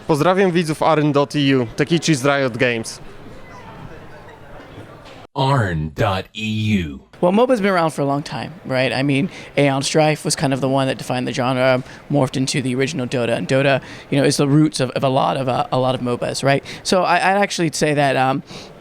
Pozdrawiam widzów arhn.eu, Tekichi z Riot Games. arhn.eu. Well, MOBA's been around for a long time, right? I mean, Aeon Strife was kind of the one that defined the genre, morphed into the original Dota, and Dota, is the roots of a lot of MOBAs, right? So I'd actually say that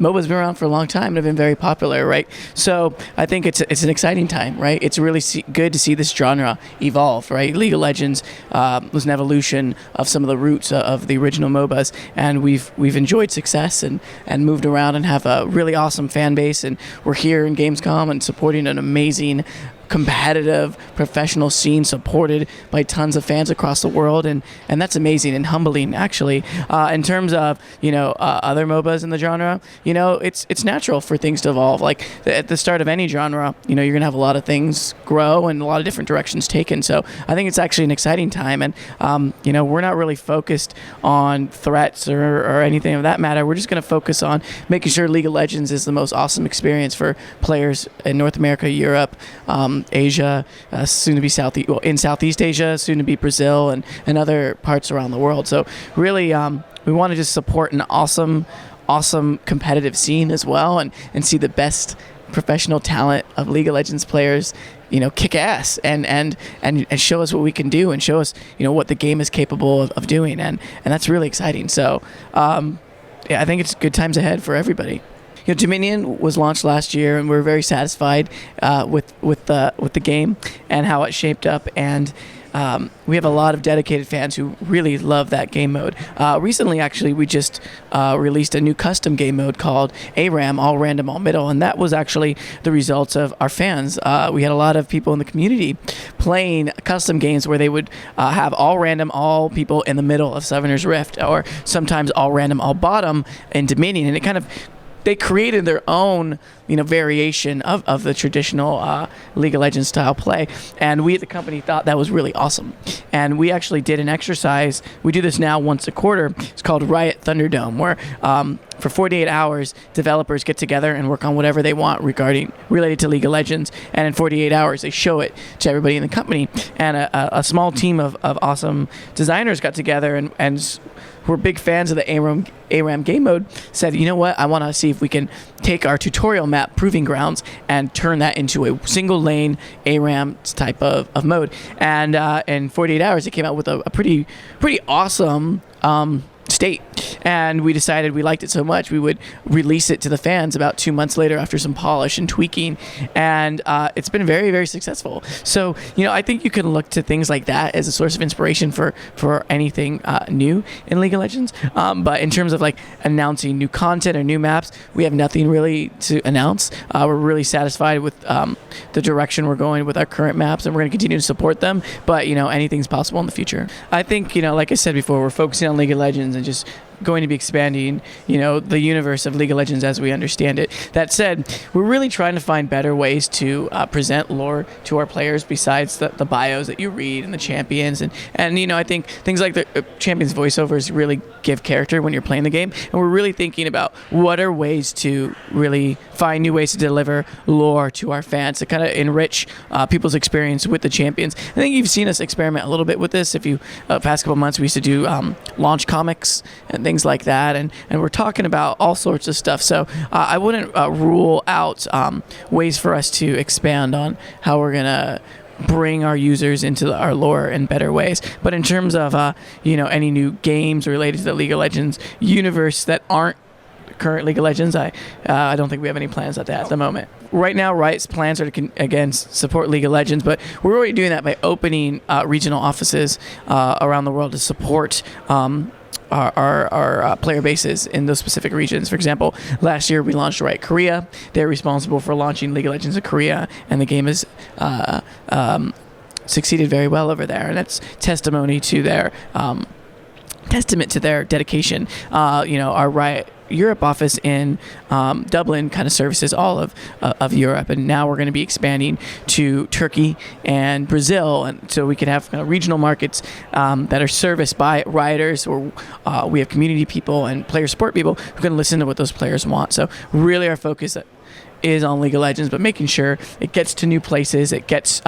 MOBA's been around for a long time and have been very popular, right? So I think it's an exciting time, right? It's really good to see this genre evolve, right? League of Legends was an evolution of some of the roots of the original MOBAs, and we've enjoyed success and moved around and have a really awesome fan base, and we're here in Gamescom and supporting an amazing competitive professional scene supported by tons of fans across the world, and that's amazing and humbling actually. In terms of other MOBAs in the genre, it's natural for things to evolve. Like at the start of any genre, you're gonna have a lot of things grow and a lot of different directions taken. So I think it's actually an exciting time, and we're not really focused on threats or anything of that matter. We're just gonna focus on making sure League of Legends is the most awesome experience for players in North America, Europe, Asia, soon to be Southeast Asia, soon to be Brazil, and other parts around the world. So really, we want to just support an awesome competitive scene as well, and see the best professional talent of League of Legends players, kick ass and show us what we can do, and show us, what the game is capable of doing, and that's really exciting. So, I think it's good times ahead for everybody. Dominion was launched last year, and we're very satisfied with the game and how it shaped up. And we have a lot of dedicated fans who really love that game mode. Recently, actually, we just released a new custom game mode called ARAM, All Random, All Middle, and that was actually the results of our fans. We had a lot of people in the community playing custom games where they would have all random, all people in the middle of Summoner's Rift, or sometimes all random, all bottom in Dominion, and it kind of they created their own, variation of the traditional League of Legends style play. And we at the company thought that was really awesome. And we actually did an exercise. We do this now once a quarter. It's called Riot Thunderdome, where for 48 hours, developers get together and work on whatever they want related to League of Legends. And in 48 hours, they show it to everybody in the company. And a small team of awesome designers got together and who are big fans of the ARAM game mode, said, you know what, I want to see if we can take our tutorial map, Proving Grounds, and turn that into a single lane ARAM type of mode. And in 48 hours, it came out with a pretty awesome state, and we decided we liked it so much we would release it to the fans about 2 months later after some polish and tweaking, and it's been very, very successful. So I think you can look to things like that as a source of inspiration for anything new in League of Legends, but in terms of like announcing new content or new maps, we have nothing really to announce. We're really satisfied with the direction we're going with our current maps, and we're going to continue to support them, but anything's possible in the future. I think like I said before, we're focusing on League of Legends and just going to be expanding, the universe of League of Legends as we understand it. That said, we're really trying to find better ways to present lore to our players besides the bios that you read and the champions. And I think things like the champions voiceovers really give character when you're playing the game. And we're really thinking about what are ways to really find new ways to deliver lore to our fans to kind of enrich people's experience with the champions. I think you've seen us experiment a little bit with this. If you, past couple months, we used to do launch comics and things like that, and we're talking about all sorts of stuff. So I wouldn't rule out ways for us to expand on how we're gonna bring our users into our lore in better ways. But in terms of any new games related to the League of Legends universe that aren't current League of Legends, I don't think we have any plans at that at the moment. Right now, Riot's plans are to again support League of Legends, but we're already doing that by opening regional offices around the world to support our player bases in those specific regions. For example, last year we launched Riot Korea. They're responsible for launching League of Legends in Korea, and the game has succeeded very well over there, and that's testament to their dedication. Our Riot Europe office in Dublin kind of services all of Europe, and now we're going to be expanding to Turkey and Brazil, and so we can have kind of regional markets that are serviced by rioters, or we have community people and player support people who can listen to what those players want. So really our focus is on League of Legends, but making sure it gets to new places, it gets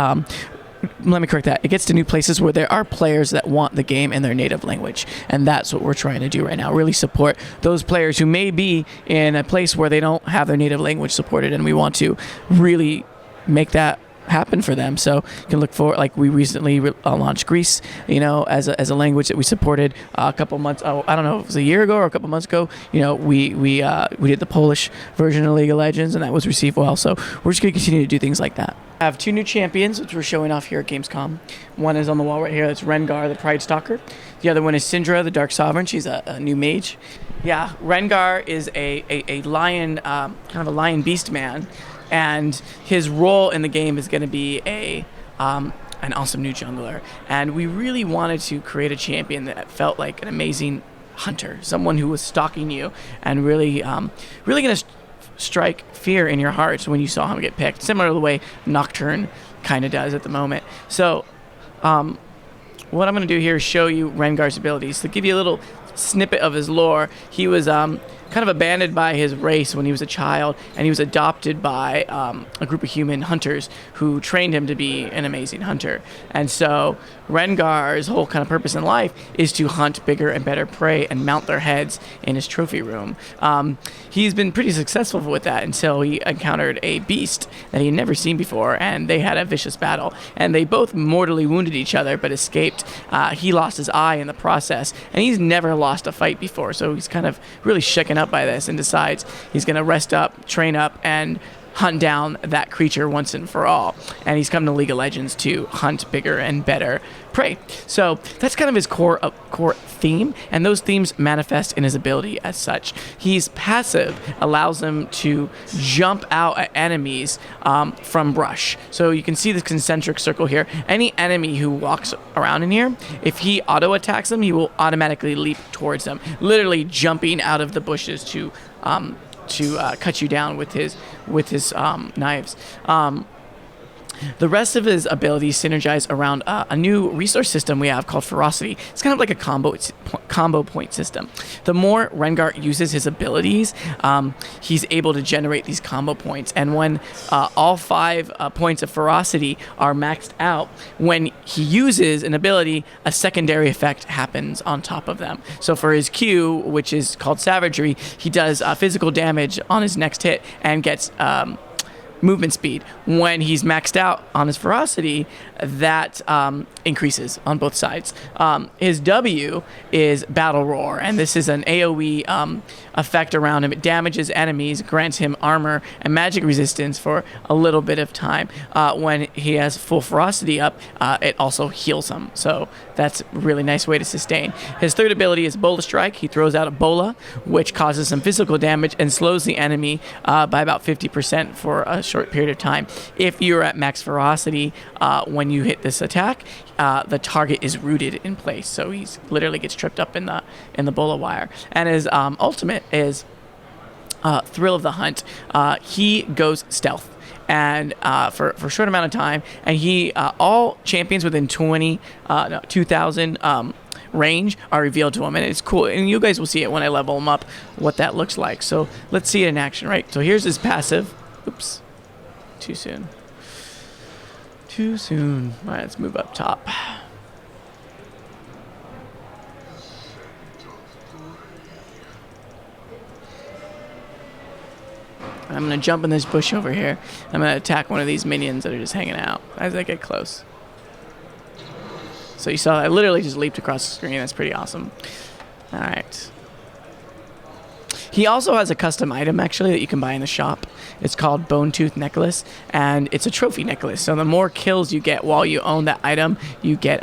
let me correct that. It gets to new places where there are players that want the game in their native language, and that's what we're trying to do right now. Really support those players who may be in a place where they don't have their native language supported, and we want to really make that happen for them. So you can look for, like, we recently launched Greece, as a language that we supported a couple months. I don't know if it was a year ago or a couple months ago. We did the Polish version of League of Legends, and that was received well. So we're just going to continue to do things like that. I have 2 new champions, which we're showing off here at Gamescom. One is on the wall right here. That's Rengar, the Pride Stalker. The other one is Syndra, the Dark Sovereign. She's a new mage. Yeah, Rengar is a lion, kind of a lion beast man. And his role in the game is going to be an awesome new jungler. And we really wanted to create a champion that felt like an amazing hunter, someone who was stalking you and really going to strike fear in your hearts when you saw him get picked, similar to the way Nocturne kind of does at the moment. So what I'm going to do here is show you Rengar's abilities. To give you a little snippet of his lore, he was kind of abandoned by his race when he was a child, and he was adopted by a group of human hunters who trained him to be an amazing hunter. And so Rengar's whole kind of purpose in life is to hunt bigger and better prey and mount their heads in his trophy room. He's been pretty successful with that until he encountered a beast that he had never seen before, and they had a vicious battle. And they both mortally wounded each other but escaped. He lost his eye in the process, and he's never lost a fight before, so he's kind of really shaken up by this and decides he's going to rest up, train up, and hunt down that creature once and for all. And he's come to League of Legends to hunt bigger and better prey. So that's kind of his core theme, and those themes manifest in his ability as such. He's passive, allows him to jump out at enemies from brush. So you can see this concentric circle here. Any enemy who walks around in here, if he auto attacks them, he will automatically leap towards them, literally jumping out of the bushes to cut you down with his knives. The rest of his abilities synergize around a new resource system we have called Ferocity. It's kind of like a combo point system. The more Rengar uses his abilities, he's able to generate these combo points. And when all 5 points of Ferocity are maxed out, when he uses an ability, a secondary effect happens on top of them. So for his Q, which is called Savagery, he does physical damage on his next hit and gets movement speed. When he's maxed out on his Ferocity, that increases on both sides. His W is Battle Roar, and this is an AoE effect around him. It damages enemies, grants him armor and magic resistance for a little bit of time. When he has full Ferocity up, it also heals him. So that's a really nice way to sustain. His third ability is Bola Strike. He throws out a bola, which causes some physical damage and slows the enemy by about 50% for a short period of time. If you're at max Ferocity, when you hit this attack, the target is rooted in place, so he literally gets tripped up in the bola wire. And his ultimate is Thrill of the Hunt. He goes stealth, and for a short amount of time, and he all champions within 2,000 range are revealed to him, and it's cool, and you guys will see it when I level him up what that looks like. So let's see it in action. Right, so here's his passive. Oops, too soon. All right, let's move up top. I'm going to jump in this bush over here. I'm going to attack one of these minions that are just hanging out as I get close. So you saw I literally just leaped across the screen. That's pretty awesome. All right. He also has a custom item, actually, that you can buy in the shop. It's called Bone Tooth Necklace, and it's a trophy necklace. So the more kills you get while you own that item, you get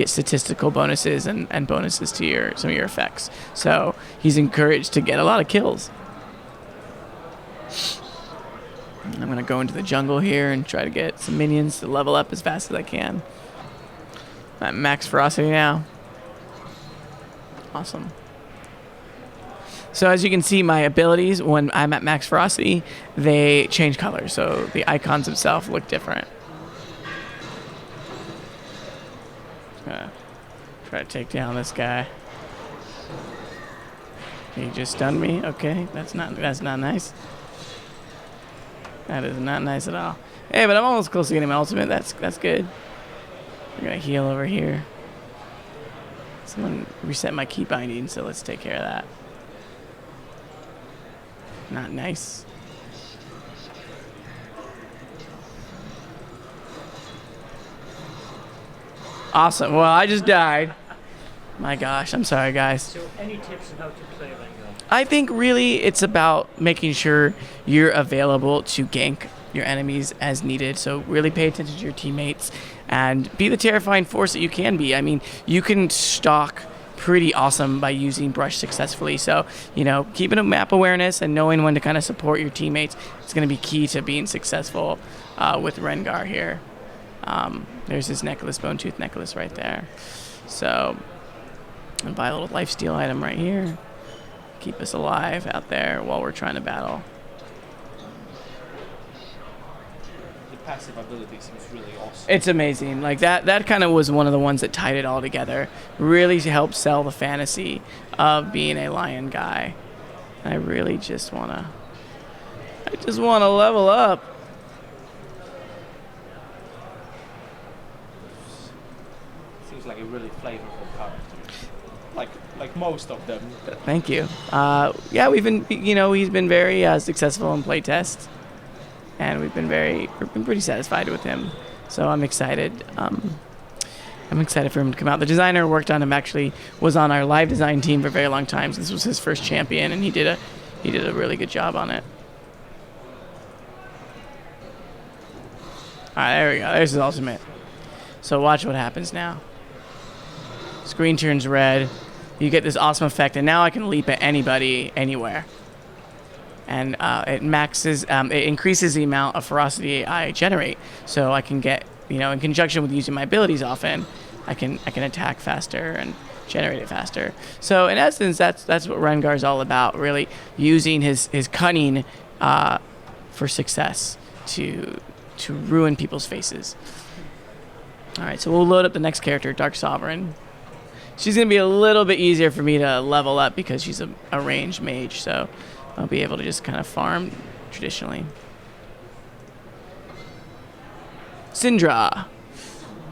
statistical bonuses and bonuses to some of your effects. So he's encouraged to get a lot of kills. I'm going to go into the jungle here and try to get some minions to level up as fast as I can. I'm at max Ferocity now. Awesome. So as you can see, my abilities, when I'm at max Ferocity, they change color. So the icons themselves look different. Try to take down this guy. He just stunned me. Okay, that's not nice. That is not nice at all. Hey, but I'm almost close to getting my ultimate. That's good. I'm gonna heal over here. Someone reset my key binding, so let's take care of that. Not nice. Awesome. Well, I just died. My gosh, I'm sorry, guys. So, any tips on how to play Rengar? I think really it's about making sure you're available to gank your enemies as needed. So really pay attention to your teammates and be the terrifying force that you can be. I mean, you can stalk pretty awesome by using brush successfully. So, you know, keeping a map awareness and knowing when to kind of support your teammates is going to be key to being successful with Rengar here. There's his necklace, bone tooth necklace right there. So, and buy a little lifesteal item right here. Keep us alive out there while we're trying to battle. The passive ability seems really awesome. It's amazing. Like that kind of was one of the ones that tied it all together. Really helped sell the fantasy of being a lion guy. I really just wanna level up. Seems like a really flavorful character. Like most of them. Thank you. Yeah, we've been, he's been very successful in playtests, and we've been pretty satisfied with him. So I'm excited. I'm excited for him to come out. The designer who worked on him actually was on our live design team for a very long time. So this was his first champion, and he did a really good job on it. All right, there we go. There's his ultimate. So watch what happens now. Screen turns red. You get this awesome effect, and now I can leap at anybody, anywhere. And it increases the amount of ferocity I generate. So I can get, in conjunction with using my abilities often, I can attack faster and generate it faster. So in essence, that's what Rengar is all about, really using his cunning for success to ruin people's faces. All right, so we'll load up the next character, Dark Sovereign. She's going to be a little bit easier for me to level up because she's a ranged mage, so I'll be able to just kind of farm traditionally. Syndra.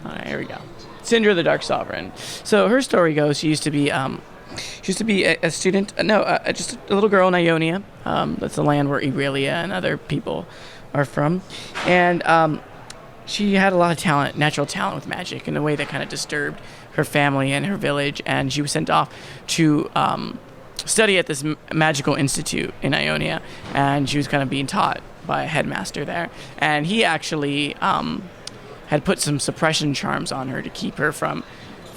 All right, here we go. Syndra, the Dark Sovereign. So her story goes, she used to be a student, just a little girl in Ionia. That's the land where Irelia and other people are from. And she had a lot of talent, natural talent with magic in a way that kind of disturbed her family and her village, and she was sent off to study at this magical institute in Ionia, and she was kind of being taught by a headmaster there. And he actually had put some suppression charms on her to keep her from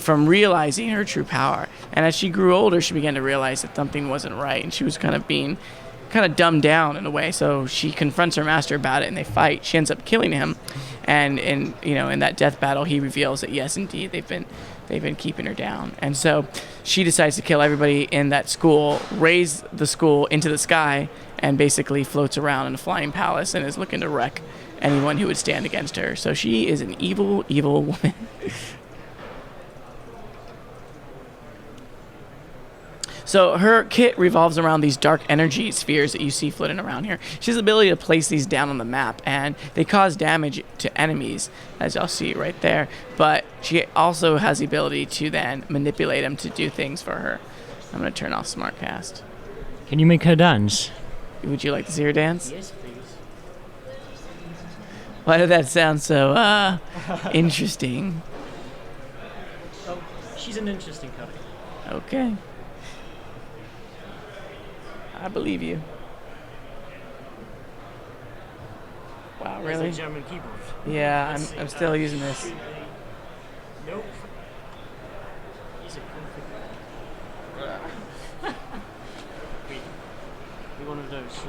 realizing her true power. And as she grew older, she began to realize that something wasn't right, and she was kind of being dumbed down in a way. So she confronts her master about it, and they fight. She ends up killing him, and in that death battle, he reveals that yes, indeed, they've been keeping her down. And so she decides to kill everybody in that school, raise the school into the sky, and basically floats around in a flying palace and is looking to wreck anyone who would stand against her. So she is an evil, evil woman. So her kit revolves around these dark energy spheres that you see floating around here. She has the ability to place these down on the map, and they cause damage to enemies, as y'all see right there. But she also has the ability to then manipulate them to do things for her. I'm going to turn off Smartcast. Can you make her dance? Would you like to see her dance? Yes, please. Why did that sound so interesting? Oh, she's an interesting character. Okay. I believe you. Wow, really? It's a German keyboard. Yeah, I'm still using this. Nope. He's a config. Be one of those,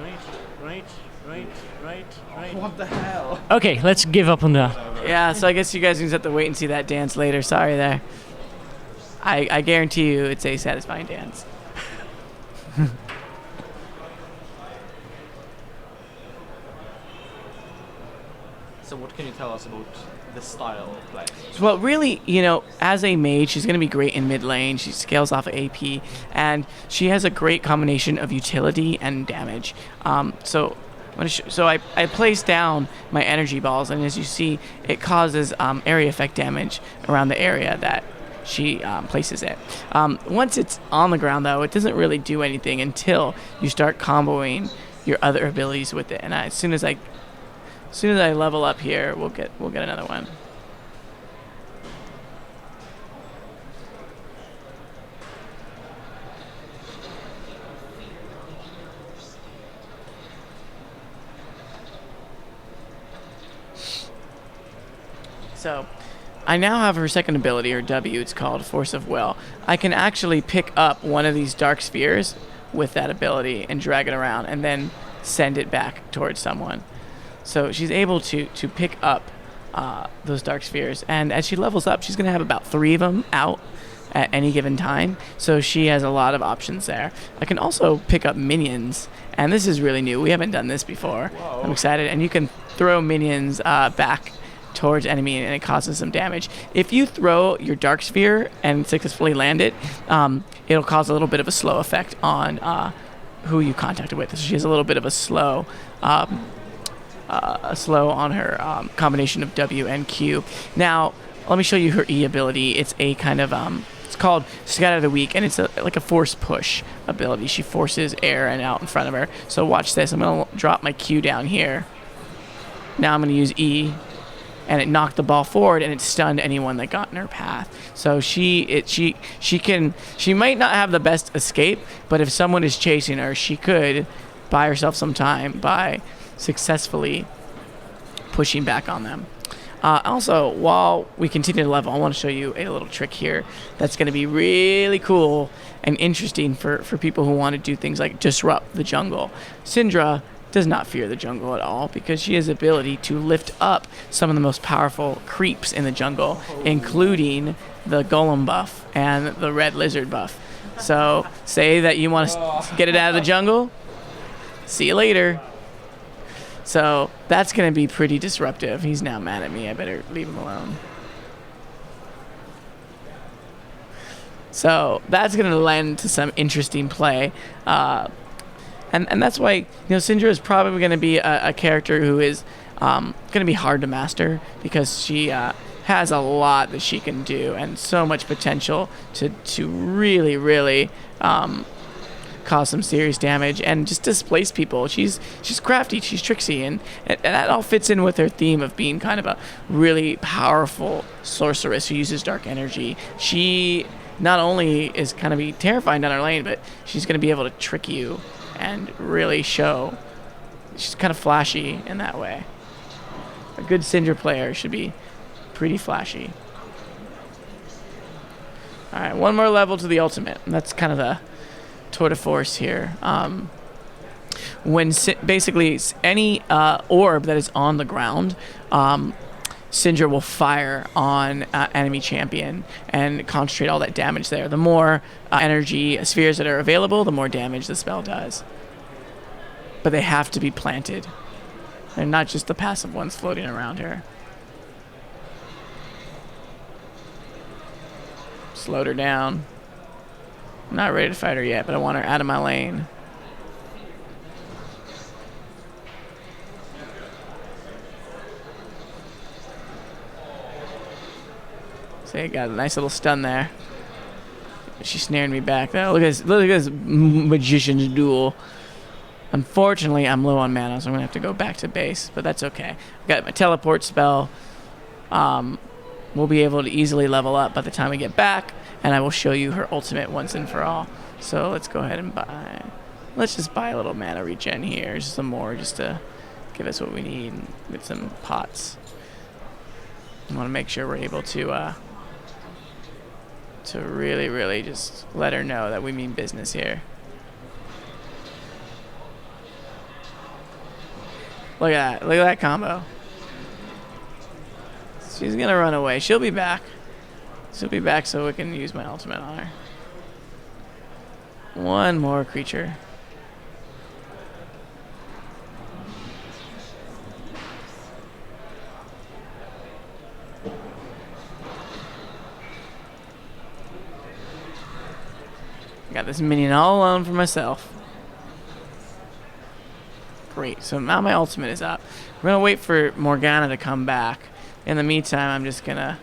right? Right. What the hell? Okay, let's give up on that. Yeah, so I guess you guys can just have to wait and see that dance later. Sorry there. I guarantee you it's a satisfying dance. So what can you tell us about the style of play? Well, really, as a mage, she's going to be great in mid lane. She scales off of AP, and she has a great combination of utility and damage. So So I place down my energy balls, and as you see, it causes area effect damage around the area that she places it. Once it's on the ground, though, it doesn't really do anything until you start comboing your other abilities with it. And as soon as I level up here, we'll get another one. So, I now have her second ability, or W, it's called Force of Will. I can actually pick up one of these dark spheres with that ability and drag it around and then send it back towards someone. So she's able to pick up those dark spheres. And as she levels up, she's going to have about 3 of them out at any given time. So she has a lot of options there. I can also pick up minions. And this is really new. We haven't done this before. Whoa. I'm excited. And you can throw minions back towards enemy, and it causes some damage. If you throw your dark sphere and successfully land it, it'll cause a little bit of a slow effect on who you contacted with. So she has a little bit of a slow on her combination of W and Q. Now, let me show you her E ability. It's a kind of it's called Scatter the Weak, and it's like a force push ability. She forces air and out in front of her. So watch this. I'm gonna drop my Q down here. Now I'm gonna use E, and it knocked the ball forward, and it stunned anyone that got in her path. So she might not have the best escape, but if someone is chasing her, she could buy herself some time by successfully pushing back on them. Also, while we continue to level, I want to show you a little trick here that's going to be really cool and interesting for people who want to do things like disrupt the jungle. Syndra does not fear the jungle at all because she has the ability to lift up some of the most powerful creeps in the jungle, including the golem buff and the red lizard buff. So say that you want to get it out of the jungle, see you later. So that's going to be pretty disruptive. He's now mad at me. I better leave him alone. So that's going to lend to some interesting play. And that's why, Syndra is probably going to be a character who is going to be hard to master because she has a lot that she can do and so much potential to really, really cause some serious damage and just displace people. She's crafty, she's tricksy, and that all fits in with her theme of being kind of a really powerful sorceress who uses dark energy. She not only is kind of be terrifying down her lane, but she's going to be able to trick you and really show. She's kind of flashy in that way. A good Syndra player should be pretty flashy. Alright, one more level to the ultimate. And that's kind of the tour de force here. When basically any orb that is on the ground, Syndra will fire on enemy champion and concentrate all that damage there. The more energy spheres that are available, the more damage the spell does. But they have to be planted. They're not just the passive ones floating around her. Slowed her down. I'm not ready to fight her yet, but I want her out of my lane. See, got a nice little stun there. She snared me back. Oh, look at this magician's duel. Unfortunately, I'm low on mana, so I'm going to have to go back to base, but that's okay. I've got my teleport spell. We'll be able to easily level up by the time we get back, and I will show you her ultimate once and for all. So let's go ahead and buy. Let's just buy a little mana regen here, just some more, just to give us what we need with some pots. I want to make sure we're able to really, really just let her know that we mean business here. Look at that. Look at that combo. She's going to run away. She'll be back. She'll be back so we can use my ultimate on her. One more creature. Got this minion all alone for myself. Great. So now my ultimate is up. We're going to wait for Morgana to come back. In the meantime, I'm just going to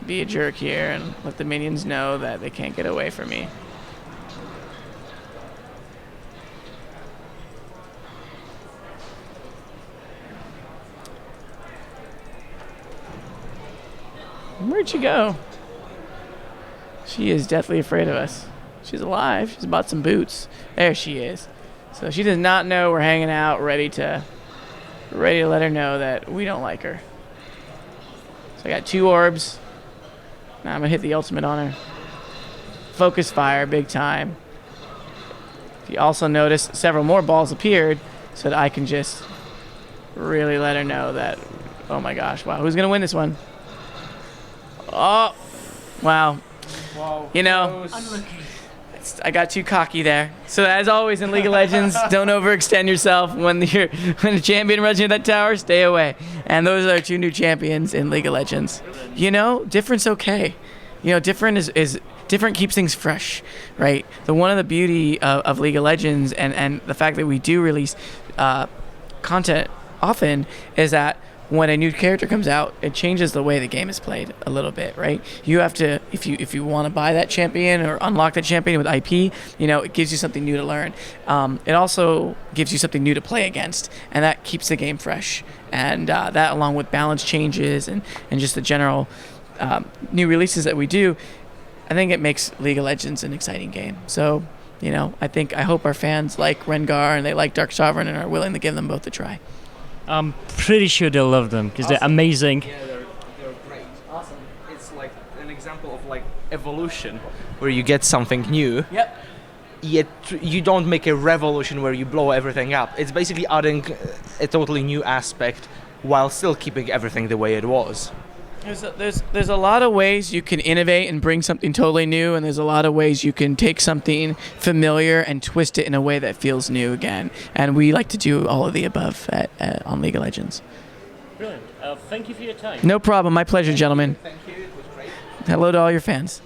be a jerk here and let the minions know that they can't get away from me. Where'd she go? She is deathly afraid of us. She's alive. She's bought some boots. There she is. So she does not know we're hanging out, ready to let her know that we don't like her. So I got 2 orbs. Now I'm gonna hit the ultimate on her. Focus fire, big time. If you also notice, several more balls appeared, so that I can just really let her know that. Oh my gosh! Wow, who's gonna win this one? Oh, wow. Wow. You know, I got too cocky there. So as always in League of Legends, don't overextend yourself. When a champion runs into that tower, stay away. And those are our 2 new champions in League of Legends. You know, different's okay. You know, different is different keeps things fresh, right? One of the beauty of League of Legends and the fact that we do release content often is that when a new character comes out, it changes the way the game is played a little bit, right? You have to, if you want to buy that champion or unlock that champion with IP, you know, it gives you something new to learn. It also gives you something new to play against, and that keeps the game fresh. And that, along with balance changes and just the general new releases that we do, I think it makes League of Legends an exciting game. So, you know, I hope our fans like Rengar and they like Dark Sovereign and are willing to give them both a try. I'm pretty sure they'll love them because they're amazing. Yeah, they're great. Awesome. It's like an example of like evolution, where you get something new. Yep. Yet you don't make a revolution where you blow everything up. It's basically adding a totally new aspect while still keeping everything the way it was. There's a lot of ways you can innovate and bring something totally new, and there's a lot of ways you can take something familiar and twist it in a way that feels new again. And we like to do all of the above on League of Legends. Brilliant. Thank you for your time. No problem. My pleasure, gentlemen. Thank you. It was great. Hello to all your fans.